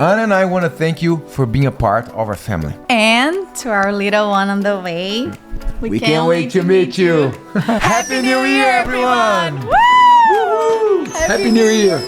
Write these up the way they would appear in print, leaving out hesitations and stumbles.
Anna and I want to thank you for being a part of our family. And to our little one on the way, We can't wait to meet you. Happy New Year, everyone! Woo! Happy New Year!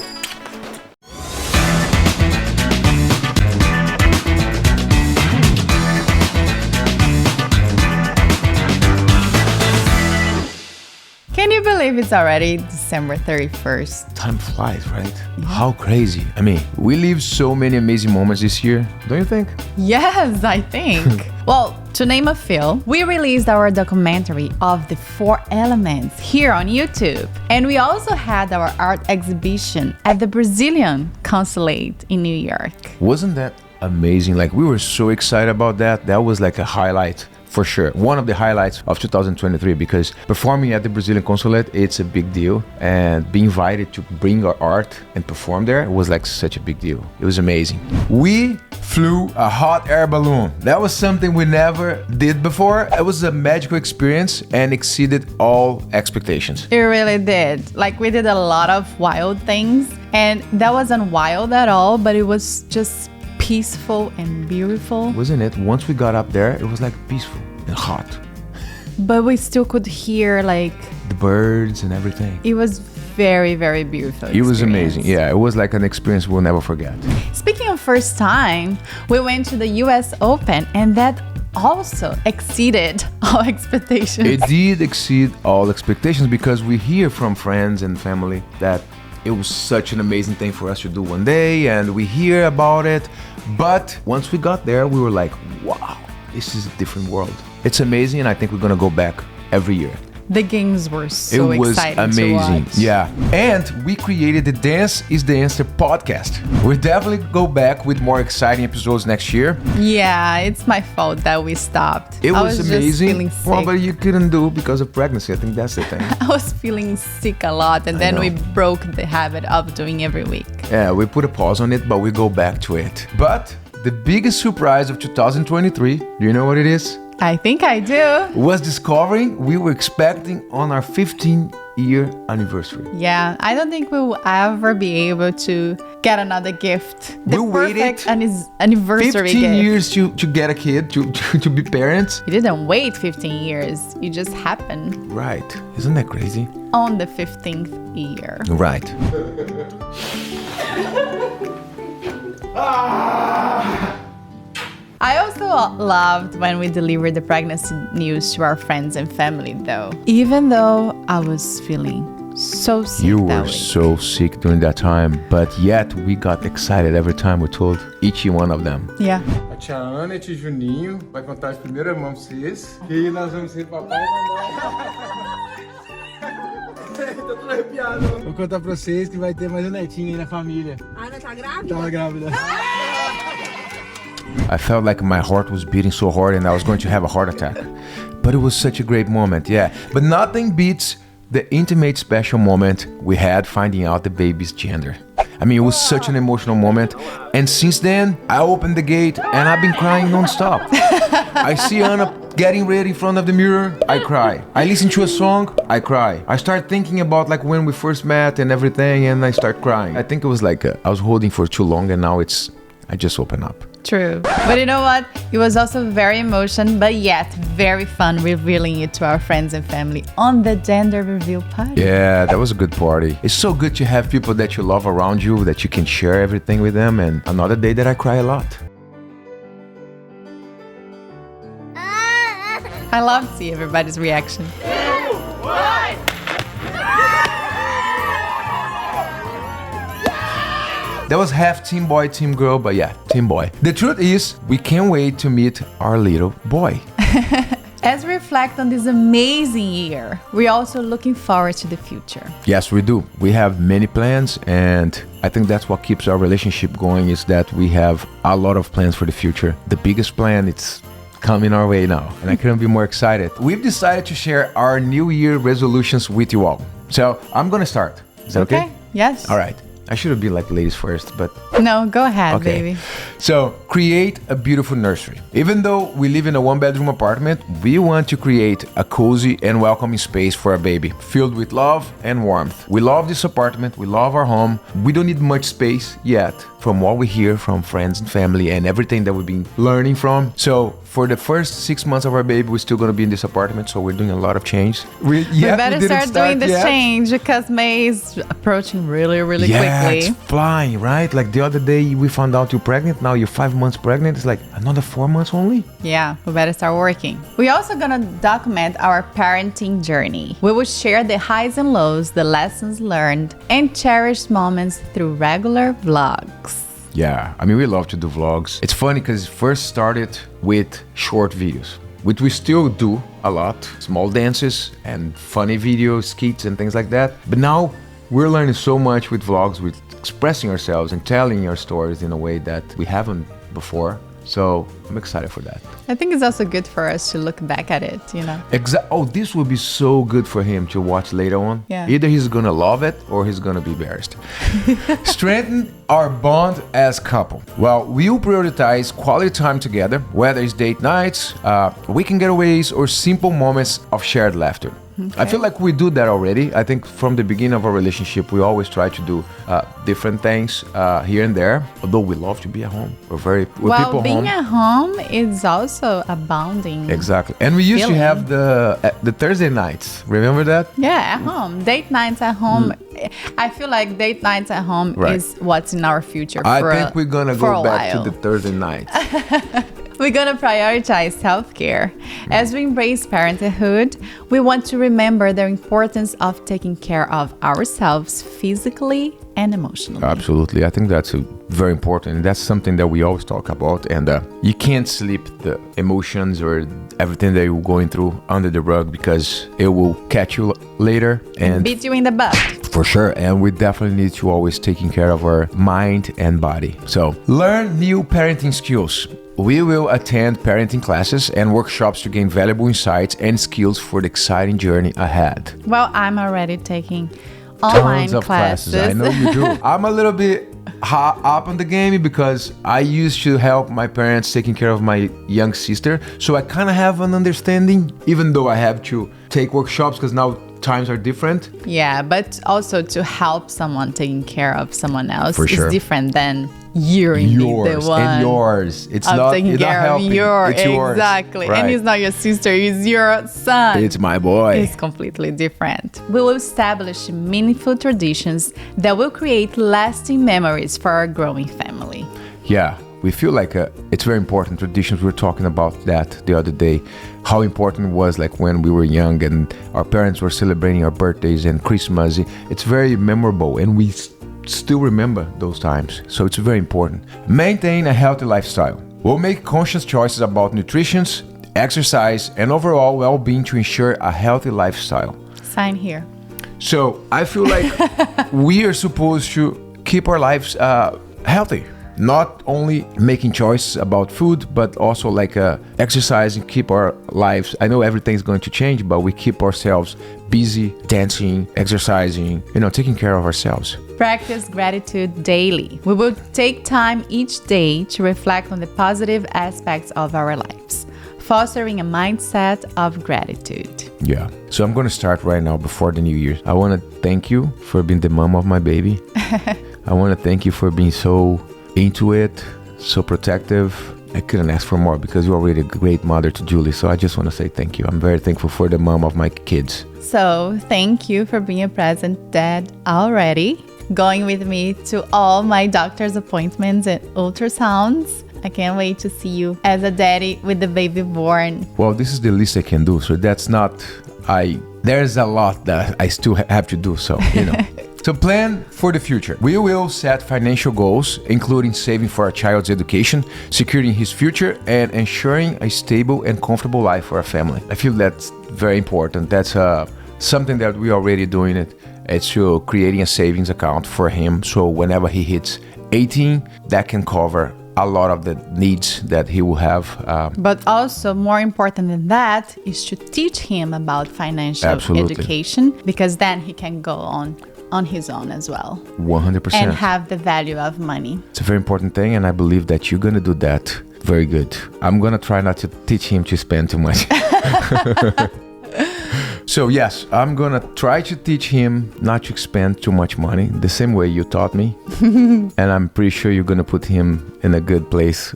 Can you believe it's already December 31st? Time flies, right? How crazy. I mean, we lived so many amazing moments this year, don't you think? Yes, I think. Well, to name a few, we released our documentary of the 4 Elements here on YouTube. And we also had our art exhibition at the Brazilian Consulate in New York. Wasn't that amazing? Like, we were so excited about that. That was like a highlight. For sure. One of the highlights of 2023, because performing at the Brazilian Consulate, it's a big deal. And being invited to bring our art and perform there was like such a big deal. It was amazing. We flew a hot air balloon. That was something we never did before. It was a magical experience and exceeded all expectations. It really did. Like, we did a lot of wild things. And that wasn't wild at all, but it was just peaceful and beautiful. Wasn't it? Once we got up there, it was like peaceful and hot. But we still could hear like The birds and everything. it was very, very beautiful. It was experience. amazing. Yeah, it was like an experience we'll never forget. Speaking of first time, we went to the US Open and that also exceeded our expectations. It did exceed all expectations because we hear from friends and family that it was such an amazing thing for us to do one day, and we hear about it. But once we got there, we were like, wow, this is a different world. It's amazing, and I think we're gonna go back every year. The games were so it was exciting amazing. to watch. Yeah. And we created the Dance is the Answer podcast. We'll definitely go back with more exciting episodes next year. Yeah, it's my fault that we stopped. It I was just amazing. feeling sick. Well, but you couldn't do because of pregnancy. I think that's the thing. I was feeling sick a lot, and then know. we broke the habit of doing every week. Yeah, we put a pause on it, but we go back to it. But the biggest surprise of 2023, do you know what it is? I think I do. Was discovering we were expecting on our 15-year anniversary. Yeah, I don't think we will ever be able to get another gift. The We perfect waited anniversary 15 gift. years to get a kid, to be parents. You didn't wait 15 years. It just happened Right. Isn't that crazy? on the 15th year. Right. I also loved when we delivered the pregnancy news to our friends and family, though. Even though I was feeling so sick You that were week. so sick during that time, but yet we got excited every time we told each one of them. Yeah. A tia Ana e tio Juninho vai contar as primeiras mãos pra vocês. E nós vamos ser papai e mamãe. Tô tudo arrepiado. Vou contar pra vocês que vai ter mais um netinho aí na família. A Ana tá grávida? Tava grávida. I felt like my heart was beating so hard and I was going to have a heart attack. But it was such a great moment, yeah. But nothing beats the intimate, special moment we had finding out the baby's gender. I mean, it was such an emotional moment. And since then, I opened the gate and I've been crying non-stop. I see Anna getting ready in front of the mirror, I cry. I listen to a song, I cry. I start thinking about like when we first met and everything, and I start crying. I think it was like I was holding for too long, and now I just open up. True. But you know what? It was also very emotional, but yet very fun revealing it to our friends and family on the gender reveal party. Yeah, that was a good party. It's so good to have people that you love around you, that you can share everything with them, and another day that I cry a lot. I love to see everybody's reaction. That was half team boy, team girl, but yeah, team boy. The truth is, we can't wait to meet our little boy. As we reflect on this amazing year, we're also looking forward to the future. Yes, we do. We have many plans, and I think that's what keeps our relationship going, is that we have a lot of plans for the future. The biggest plan, it's coming our way now, and I couldn't be more excited. We've decided to share our New Year resolutions with you all. So I'm gonna start. Is that okay? Yes. All right. I should have been like ladies first, but No, go ahead, okay. baby. So, create a beautiful nursery. Even though we live in a one-bedroom apartment, we want to create a cozy and welcoming space for our baby, filled with love and warmth. We love this apartment, we love our home. We don't need much space yet, from what we hear from friends and family and everything that we've been learning from. So, for the first 6 months of our baby, we're still gonna be in this apartment, so we're doing a lot of change. We better start doing this change because May is approaching really quickly. It's flying, right? Like the other day we found out you're pregnant, now you're 5 months pregnant. It's like another 4 months only. Yeah, we better start working. We're also gonna document our parenting journey. We will share the highs and lows, the lessons learned, and cherished moments through regular vlogs. Yeah, I mean, we love to do vlogs. It's funny because it first started with short videos, which we still do a lot, small dances and funny videos, skits and things like that. But now we're learning so much with vlogs, with expressing ourselves and telling our stories in a way that we haven't before. So I'm excited for that. I think it's also good for us to look back at it, you know? Oh, this will be so good for him to watch later on. Yeah. Either he's gonna love it or he's gonna be embarrassed. Strengthen our bond as couple. Well, we'll prioritize quality time together, whether it's date nights, weekend getaways, or simple moments of shared laughter. I feel like we do that already. I think from the beginning of our relationship, we always try to do different things here and there. Although we love to be at home, we're people being home. at home is also a bonding. Exactly, and we used to have the Thursday nights. Remember that? Yeah, at home. Date nights at home. I feel like date nights at home is what's in our future. I think we're gonna go back to the Thursday nights. We're gonna prioritize self-care. As we embrace parenthood, we want to remember the importance of taking care of ourselves physically and emotionally. Absolutely. I think that's very important. And that's something that we always talk about. And you can't sleep the emotions or everything that you're going through under the rug because it will catch you later and beat you in the butt. For sure. And we definitely need to always taking care of our mind and body. So learn new parenting skills. We will attend parenting classes and workshops to gain valuable insights and skills for the exciting journey ahead. Well, I'm already taking online Tons of classes. I know you do. I'm a little bit up on the game because I used to help my parents taking care of my young sister. So I kind of have an understanding, even though I have to take workshops because now times are different. Yeah, but also to help someone taking care of someone else For sure. is different than you're the one. And yours. It's of not taking care helping. of your It's yours. Exactly. Right. And it's not your sister, it's your son. It's my boy. It's completely different. We will establish meaningful traditions that will create lasting memories for our growing family. Yeah, we feel like it's very important traditions. We were talking about that the other day, how important it was like when we were young and our parents were celebrating our birthdays and Christmas. It's very memorable and we still remember those times. So it's very important. Maintain a healthy lifestyle. We'll make conscious choices about nutrition, exercise, and overall well-being to ensure a healthy lifestyle. Sign here. So I feel like we are supposed to keep our lives healthy. Not only making choices about food, but also like exercising, keep our lives. I know everything's going to change, but we keep ourselves busy, dancing, exercising, taking care of ourselves. Practice gratitude daily. We will take time each day to reflect on the positive aspects of our lives, fostering a mindset of gratitude. Yeah. So I'm going to start right now before the New Year. I want to thank you for being the mom of my baby. I want to thank you for being so into it, so protective. I couldn't ask for more because you're already a great mother to Julie. So I just want to say thank you. I'm very thankful for the mom of my kids. So thank you for being a present dad already, going with me to all my doctor's appointments and ultrasounds. I can't wait to see you as a daddy with the baby born. Well, this is the least I can do. So that's not, there's a lot that I still have to do. So, So plan for the future. We will set financial goals, including saving for our child's education, securing his future, and ensuring a stable and comfortable life for our family. I feel that's very important. That's something that we're already doing it. It's creating a savings account for him. So whenever he hits 18, that can cover a lot of the needs that he will have. But also more important than that is to teach him about financial Absolutely. education, because then he can go on on his own as well. 100%. And have the value of money. It's a very important thing, and I believe that you're gonna do that very good. I'm gonna try not to teach him to spend too much. So yes, I'm gonna try to teach him not to spend too much money, the same way you taught me. And I'm pretty sure you're gonna put him in a good place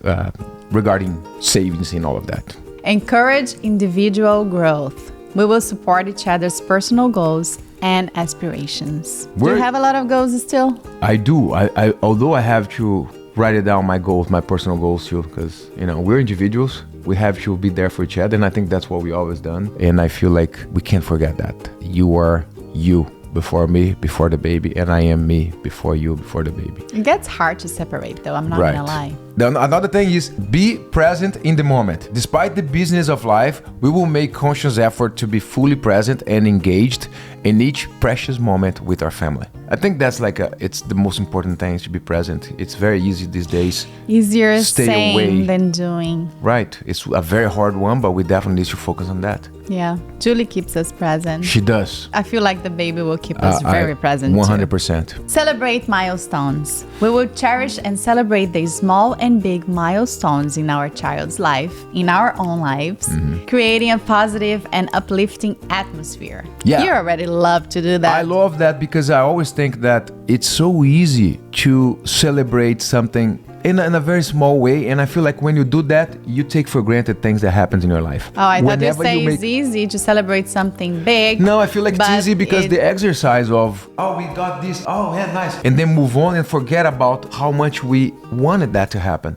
regarding savings and all of that. Encourage individual growth. We will support each other's personal goals and aspirations. Do you have a lot of goals still? I do. I although I have to write it down, my goals, my personal goals too, because we're individuals. We have to be there for each other, and I think that's what we always done. And I feel like we can't forget that. You are you before me, before the baby, and I am me before you, before the baby. It gets hard to separate though, I'm not gonna lie. Another thing is be present in the moment. Despite the business of life, we will make conscious effort to be fully present and engaged in each precious moment with our family. I think that's it's the most important thing, is to be present. It's very easy these days. Easier Stay saying away than doing. Right. It's a very hard one, but we definitely need to focus on that. Yeah. Julie keeps us present. She does. I feel like the baby will keep us very present 100%. too. Celebrate milestones. We will cherish and celebrate the small and big milestones in our child's life, in our own lives, creating a positive and uplifting atmosphere. Yeah. You already love to do that. I love that because I always think that it's so easy to celebrate something in a very small way, and I feel like when you do that, you take for granted things that happens in your life. Oh, I thought you say it's easy to celebrate something big. No, I feel like it's easy because the exercise of, oh, we got this, oh, yeah, nice. And then move on and forget about how much we wanted that to happen.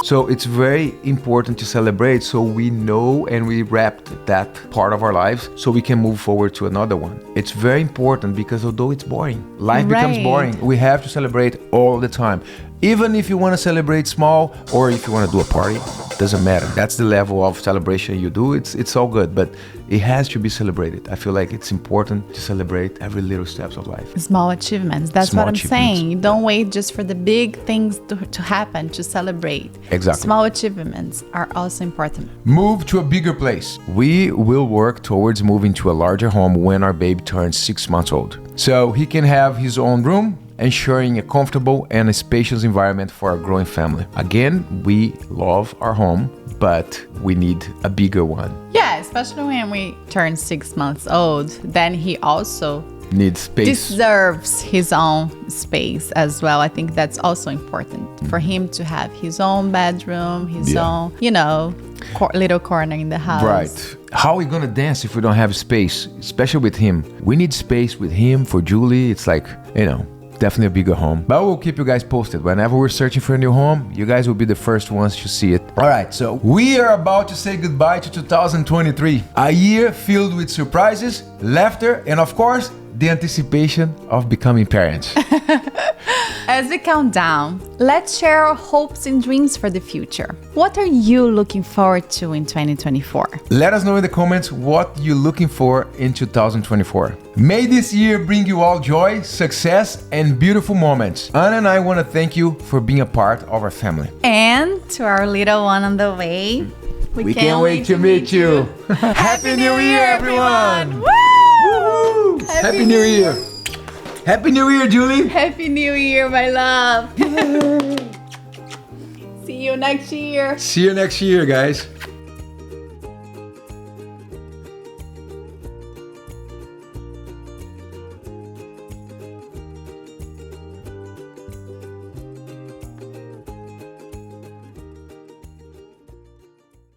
So it's very important to celebrate so we know and we wrapped that part of our lives so we can move forward to another one. It's very important because although it's boring, life becomes boring. We have to celebrate all the time. Even if you want to celebrate small or if you want to do a party, doesn't matter. That's the level of celebration you do. It's all good, but it has to be celebrated. I feel like it's important to celebrate every little steps of life. Small achievements. That's what I'm saying. You don't wait just for the big things to happen to celebrate. Exactly. Small achievements are also important. Move to a bigger place. We will work towards moving to a larger home when our baby turns 6 months old, so he can have his own room, ensuring a comfortable and a spacious environment for our growing family. Again, we love our home, but we need a bigger one. Yeah, especially when we turn 6 months old, then he also needs space. Deserves his own space as well. I think that's also important for him to have his own bedroom, his own, little corner in the house. Right. How are we gonna dance if we don't have space, especially with him? We need space with him. For Julie, it's like, definitely a bigger home. But we'll keep you guys posted. Whenever we're searching for a new home, you guys will be the first ones to see it. All right, so we are about to say goodbye to 2023. A year filled with surprises, laughter, and of course, the anticipation of becoming parents. As we count down, let's share our hopes and dreams for the future. What are you looking forward to in 2024? Let us know in the comments what you're looking for in 2024. May this year bring you all joy, success, and beautiful moments. Anna and I want to thank you for being a part of our family. And to our little one on the way, we can't wait to meet you. Happy New Year, everyone! Woo! Woo-hoo! Happy New Year! Happy New Year, Julie! Happy New Year, my love! See you next year! See you next year, guys!